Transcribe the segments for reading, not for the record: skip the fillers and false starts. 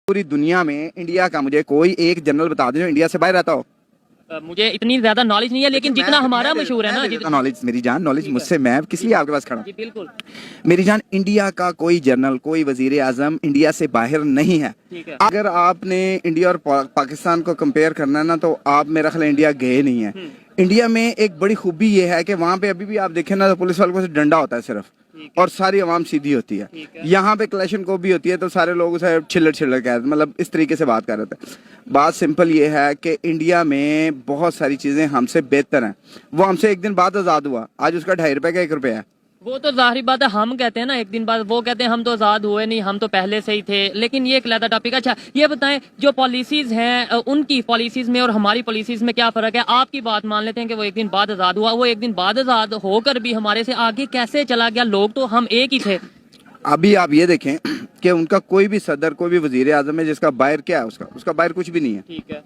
पूरी दुनिया में इंडिया का मुझे कोई एक जनरल बता दे जो इंडिया से बाहर रहता हो। मुझे इतनी ज्यादा नॉलेज नहीं है, लेकिन जितना हमारा मशहूर है ना, जितना नॉलेज मेरी जान, नॉलेज मुझसे, मैं किस लिए आपके पास खड़ा जी बिल्कुल मेरी जान। इंडिया का कोई जनरल, कोई वजीर आजम इंडिया से बाहर नहीं है। ठीक है। अगर आपने इंडिया और पाकिस्तान को कंपेयर करना है ना, तो आप मेरा ख्याल इंडिया गए नहीं है। इंडिया में एक बड़ी खूबी ये है कि वहाँ पे अभी भी आप देखें ना, तो पुलिस वालों से डंडा होता है सिर्फ, और सारी आवाम सीधी होती है। यहाँ पे क्लैशन को भी होती है, तो सारे लोग उसे छिल्लर छिल्लर कहते हैं, मतलब इस तरीके से बात कर रहे थे। बात सिंपल ये है कि इंडिया में बहुत सारी चीजें हमसे बेहतर हैं। वो हमसे एक दिन बाद आजाद हुआ, आज उसका 2.5 रुपए का 1 रुपया है। वो तो जाहिर बात है, हम कहते हैं ना एक दिन बाद, वो कहते हैं हम तो आजाद हुए नहीं, हम तो पहले से ही थे। लेकिन ये एक अलग टॉपिक। अच्छा ये बताएं, जो पॉलिसीज हैं उनकी पॉलिसीज में और हमारी पॉलिसीज में क्या फर्क है? आपकी बात मान लेते हैं कि वो एक दिन बाद आजाद हुआ, वो एक दिन बाद आजाद होकर भी हमारे से आगे कैसे चला गया? लोग तो हम एक ही थे। अभी आप ये देखें कि उनका कोई भी सदर, कोई भी वजीर आजम है जिसका बाहर क्या है, उसका बाहर कुछ भी नहीं है। ठीक है।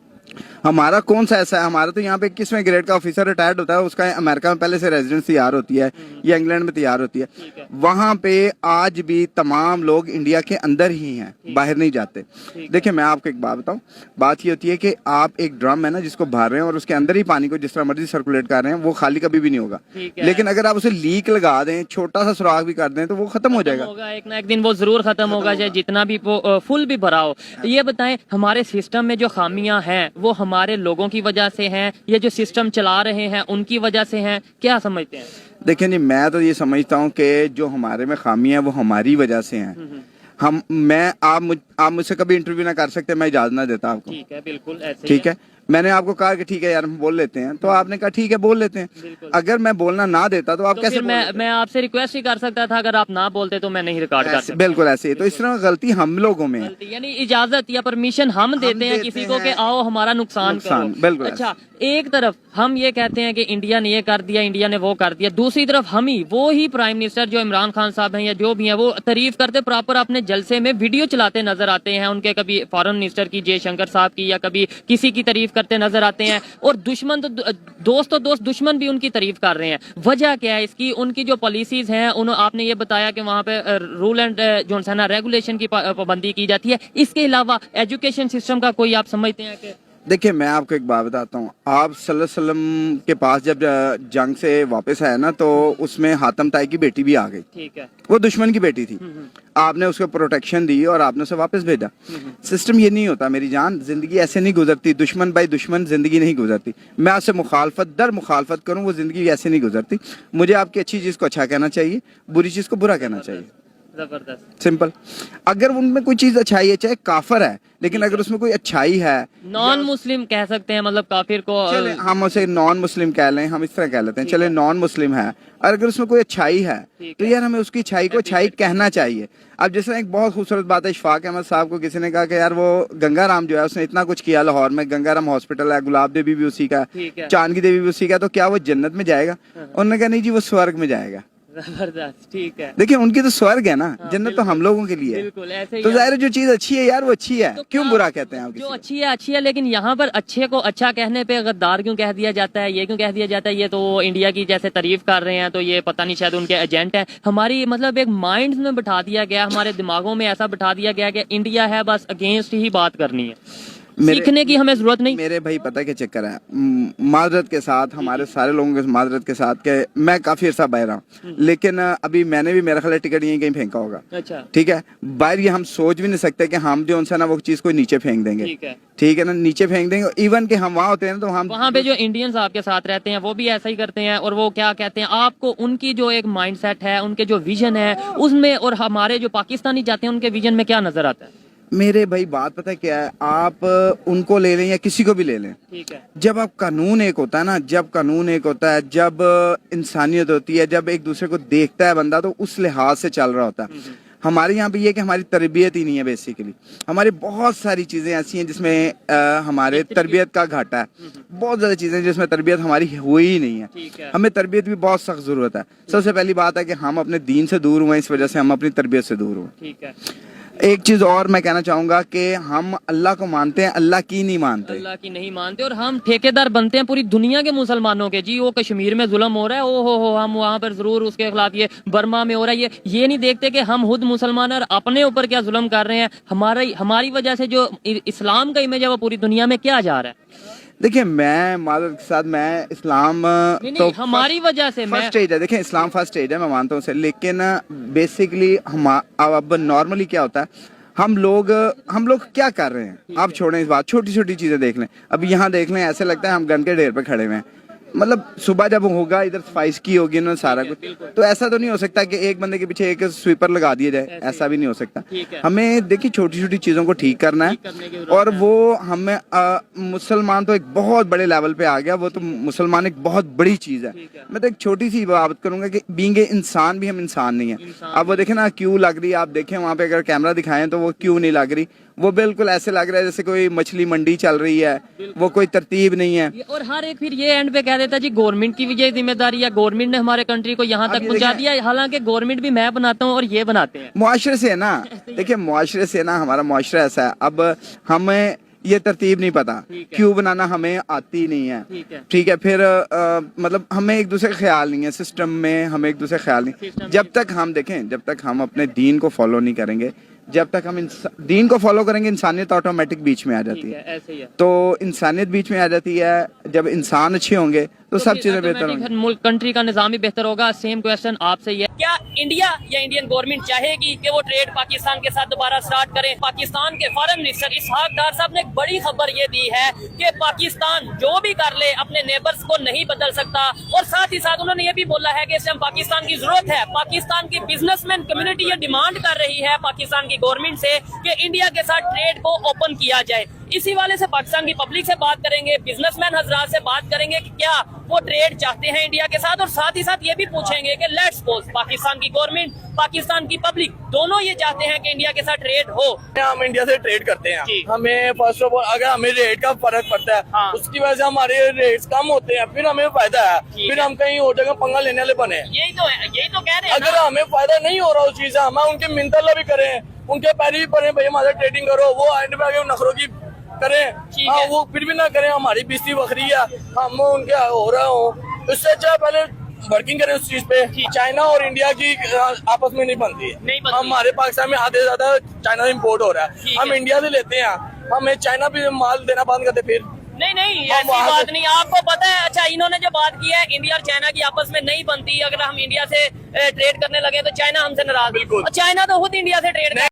हमारा कौन सा ऐसा है? हमारा तो यहाँ पे 21वें ग्रेड का ऑफिसर रिटायर्ड होता है, उसका अमेरिका में पहले से रेजिडेंस तैयार होती है या इंग्लैंड में तैयार होती है। वहां पे आज भी तमाम लोग इंडिया के अंदर ही हैं, बाहर नहीं जाते। देखिए मैं आपको एक बात बताऊं, बात ये होती है कि आप एक ड्रम है ना जिसको भर रहे हैं और उसके अंदर ही पानी को जिस तरह मर्जी सर्कुलेट कर रहे हैं, वो खाली कभी भी नहीं होगा। लेकिन अगर आप उसे लीक लगा दें, छोटा सा सुराख भी कर दें, तो वो खत्म हो जाएगा। एक ना एक दिन वो जरूर खत्म होगा, चाहे जितना भी वो फुल भी भरा हो। ये बताएं, हमारे सिस्टम में जो खामियां हैं वो हमारे लोगों की वजह से हैं, ये जो सिस्टम चला रहे हैं उनकी वजह से हैं, क्या समझते हैं? देखिए जी, मैं तो ये समझता हूँ कि जो हमारे में खामियां हैं वो हमारी वजह से हैं। आप मुझसे कभी इंटरव्यू ना कर सकते, मैं इजाजत ना देता आपको। ठीक है, बिल्कुल ऐसे ठीक है। मैंने आपको कहा कि ठीक है यार हम बोल लेते हैं, तो आपने कहा ठीक है बोल लेते हैं। अगर मैं बोलना ना देता तो आप कैसे मैं आपसे रिक्वेस्ट ही कर सकता था, अगर आप ना बोलते तो मैं नहीं रिकॉर्ड कर सकता। बिल्कुल ऐसे ही। तो इस तरह गलती हम लोगों में है, यानी इजाजत या परमिशन हम देते हैं किसी को कि आओ हमारा नुकसान करो। बिल्कुल। अच्छा, एक तरफ हम ये कहते हैं कि इंडिया ने ये कर दिया, इंडिया ने वो कर दिया, दूसरी तरफ हम ही वो ही प्राइम मिनिस्टर जो इमरान खान साहब हैं या जो भी हैं, वो तारीफ करते प्रॉपर अपने जलसे में वीडियो चलाते नजर आते हैं उनके, कभी फॉरेन मिनिस्टर की जयशंकर साहब की या कभी किसी की तारीफ करते नजर आते हैं। और दुश्मन तो दोस्त दुश्मन भी उनकी तारीफ कर रहे हैं। वजह क्या है इसकी? उनकी जो पॉलिसीज हैं, आपने ये बताया कि वहां पे रूल एंड जो है ना रेगुलेशन की पाबंदी की जाती है। इसके अलावा एजुकेशन सिस्टम का कोई आप समझते हैं कि? देखिए मैं आपको एक बात बताता हूँ, आप सल्लल्लाहु अलैहि वसल्लम के पास जब जंग से वापस आया ना, तो उसमें हातम ताई की बेटी भी आ गई। ठीक है। वो दुश्मन की बेटी थी, आपने उसको प्रोटेक्शन दी और आपने उसे वापस भेजा। सिस्टम ये नहीं होता मेरी जान, जिंदगी ऐसे नहीं गुजरती, दुश्मन भाई दुश्मन जिंदगी नहीं गुजरती। मैं आपसे मुखालफत दर मुखालफत करूँ, वो जिंदगी ऐसे नहीं गुजरती। मुझे आपकी अच्छी चीज को अच्छा कहना चाहिए, बुरी चीज को बुरा कहना चाहिए। जबरदस्त, सिंपल। अगर उनमें कोई चीज अच्छाई है, चाहे काफर है, लेकिन अगर उसमें कोई अच्छाई है, नॉन मुस्लिम कह सकते हैं, मतलब काफिर को चले हम उसे नॉन मुस्लिम कह लें, हम इस तरह कह लेते हैं, चले नॉन मुस्लिम है, और अगर उसमें कोई अच्छाई है तो यार हमें उसकी अच्छाई को अच्छाई कहना चाहिए। अब जैसे एक बहुत खूबसूरत बात है, इशफाक अहमद साहब को किसी ने कहा कि यार वो गंगाराम जो है उसने इतना कुछ किया लाहौर में, गंगाराम हॉस्पिटल है, गुलाब देवी भी उसी का, चांद की देवी भी उसी का, तो क्या वो जन्नत में जाएगा? उन्होंने कहा नहीं जी, वो स्वर्ग में जाएगा। जबरदस्त, ठीक है। देखिए उनकी तो स्वर्ग है ना, जन्नत तो हम लोगों के लिए है। तो जाहिर जो चीज अच्छी है यार वो अच्छी है, तो क्यों बुरा कहते हैं आप? जो अच्छी है, लेकिन यहाँ पर अच्छे को अच्छा कहने पे गद्दार क्यों कह दिया जाता है? ये क्यों कह दिया जाता है? ये तो इंडिया की जैसे तारीफ कर रहे हैं, तो ये पता नहीं शायद उनके एजेंट है। हमारी मतलब एक माइंड में बिठा दिया गया, हमारे दिमागों में ऐसा बिठा दिया गया कि इंडिया है बस अगेंस्ट ही बात करनी है, सीखने की हमें जरूरत नहीं। मेरे भाई पता क्या चक्कर है, माजरत के साथ, हमारे सारे लोगों के माजरत के साथ, के मैं काफी अर्सा बाहर रहा हूँ, लेकिन अभी मैंने भी मेरा ख्याल टिकट यहीं कहीं फेंका होगा। अच्छा, ठीक है। बाहर ये हम सोच भी नहीं सकते कि हम जो उनसे ना वो चीज को नीचे फेंक देंगे। ठीक है ना, नीचे फेंक देंगे। इवन कि हम वहाँ होते हैं तो हम वहाँ पे जो इंडियंस आपके साथ रहते हैं वो भी ऐसा ही करते हैं, और वो क्या कहते हैं, आपको उनकी जो एक माइंडसेट है, उनके जो विजन है उसमें, और हमारे जो पाकिस्तानी जाते हैं उनके विजन में क्या नजर आता है? मेरे भाई बात पता है क्या है, आप उनको ले लें या किसी को भी ले लें, ठीक है, जब आप कानून एक होता है ना, जब कानून एक होता है, जब इंसानियत होती है, जब एक दूसरे को देखता है बंदा, तो उस लिहाज से चल रहा होता है। हमारे यहाँ पे ये कि हमारी तरबियत ही नहीं है बेसिकली। हमारी बहुत सारी चीजें ऐसी हैं जिसमें हमारे तरबियत का घाटा है, बहुत ज्यादा चीजें जिसमें तरबियत हमारी हुई ही नहीं है। हमें तरबियत की बहुत सख्त जरूरत है। सबसे पहली बात है कि हम अपने दीन से दूर हुए, इस वजह से हम अपनी तरबियत से दूर हुए। एक चीज और मैं कहना चाहूंगा कि हम अल्लाह को मानते हैं, अल्लाह की नहीं मानते। अल्लाह की नहीं मानते और हम ठेकेदार बनते हैं पूरी दुनिया के मुसलमानों के। जी वो कश्मीर में जुल्म हो रहा है, ओ हो हम वहाँ पर जरूर उसके खिलाफ, ये बर्मा में हो रहा है, ये नहीं देखते कि हम खुद मुसलमान और अपने ऊपर क्या जुल्म कर रहे हैं। हमारी वजह से जो इस्लाम का इमेज है वो पूरी दुनिया में क्या जा रहा है। देखिए मैं मादर के साथ मैं इस्लाम नहीं, हमारी वजह से फर्स्ट स्टेज है। देखिए इस्लाम फर्स्ट स्टेज है, मैं मानता हूँ उसे, लेकिन बेसिकली हम अब नॉर्मली क्या होता है, हम लोग क्या कर रहे हैं, आप छोड़ें इस बात, छोटी छोटी चीजें देख लें। अब यहाँ देख लें, ऐसे लगता है हम गन के ढेर पे खड़े हुए हैं। मतलब सुबह जब होगा इधर सफाई की होगी ना सारा कुछ, तो ऐसा तो नहीं हो सकता कि एक बंदे के पीछे एक स्वीपर लगा दिया जाए, ऐसा भी नहीं हो सकता। हमें देखिए छोटी छोटी चीजों को ठीक करना है, और वो हमें मुसलमान तो एक बहुत बड़े लेवल पे आ गया, वो तो मुसलमान एक बहुत बड़ी चीज है। मैं तो एक छोटी सी बात करूंगा कि बीइंग ए इंसान भी हम इंसान नहीं है। अब वो देखे ना क्यों लग रही है, आप देखें वहां पे अगर कैमरा दिखाएं तो वो क्यों नहीं लग रही, वो बिल्कुल ऐसे लग रहा है जैसे कोई मछली मंडी चल रही है, वो कोई तरतीब नहीं है। और हर एक फिर ये एंड पे कह देता जी गवर्नमेंट की भी ये जिम्मेदारी है, गवर्नमेंट ने हमारे कंट्री को यहाँ तक पहुंचा दिया, हालांकि गवर्नमेंट भी मैं बनाता हूँ और ये बनाते हैं। मुआशरे से है ना, देखिए मुआशरे से ना, हमारा मुआशरा ऐसा है, अब हमें ये तरतीब नहीं पता, क्यों बनाना हमें आती नहीं है, ठीक है। फिर मतलब हमें एक दूसरे का ख्याल नहीं है, सिस्टम में हमें एक दूसरे का ख्याल नहीं। जब तक हम देखें, जब तक हम अपने दीन को फॉलो नहीं करेंगे, जब तक हम दीन को फॉलो करेंगे, इंसानियत ऑटोमेटिक बीच में आ जाती है। ऐसे ही है। तो इंसानियत बीच में आ जाती है, जब इंसान अच्छे होंगे तो सब चीजें बेहतर होंगी, मुल्क कंट्री का निजाम भी बेहतर होगा। सेम क्वेश्चन आपसे ये, क्या इंडिया या इंडियन गवर्नमेंट चाहेगी कि वो ट्रेड पाकिस्तान के साथ दोबारा स्टार्ट करें? पाकिस्तान के फॉरेन मिनिस्टर इसहाक डार साहब ने एक बड़ी खबर ये दी है कि पाकिस्तान जो भी कर ले अपने नेबर्स को नहीं बदल सकता, और साथ ही साथ उन्होंने ये भी बोला है कि इस टाइम पाकिस्तान की जरूरत है। पाकिस्तान की बिजनेसमैन कम्युनिटी ये डिमांड कर रही है पाकिस्तान की गवर्नमेंट से कि इंडिया के साथ ट्रेड को ओपन किया जाए। इसी वाले से पाकिस्तान की पब्लिक से बात करेंगे, बिजनेसमैन हजरात से बात करेंगे कि क्या वो ट्रेड चाहते हैं इंडिया के साथ, और साथ ही साथ ये भी पूछेंगे कि लेट्स सपोज पाकिस्तान की गवर्नमेंट, पाकिस्तान की पब्लिक दोनों ये चाहते हैं कि इंडिया के साथ ट्रेड हो। हम इंडिया से ट्रेड करते हैं, हमें फर्स्ट ऑफ ऑल अगर हमें रेट का फर्क पड़ता है, उसकी वजह से हमारे रेट्स कम होते हैं, फिर हमें फायदा है, फिर हम कहीं और जगह पंगा लेने वाले बने। यही तो है, यही तो कह रहे हैं। अगर हमें फायदा नहीं हो रहा उस चीज से, हम उनके मिन्नत भी करें, उनके पैर भी पड़े, भाई हमारे ट्रेडिंग करो, वो एंड पे आगे नखरों की करें, हाँ वो फिर भी ना करें, हमारी बेइज्जती बखरी है, हम उनके हो रहा हो। इससे अच्छा पहले वर्किंग करें उस चीज पे। चाइना और इंडिया की आपस में नहीं बनती है, हमारे पाकिस्तान में आधे ज्यादा चाइना से इम्पोर्ट हो रहा है, हम इंडिया से लेते हैं, हमें चाइना भी माल देना बंद करते फिर। नहीं ऐसी बात नहीं, आपको पता है। अच्छा इन्होंने जो बात की है इंडिया और चाइना की आपस में नहीं बनती, अगर हम इंडिया से ट्रेड करने लगे तो चाइना हमसे नाराज, बिल्कुल। चाइना तो खुद इंडिया से ट्रेड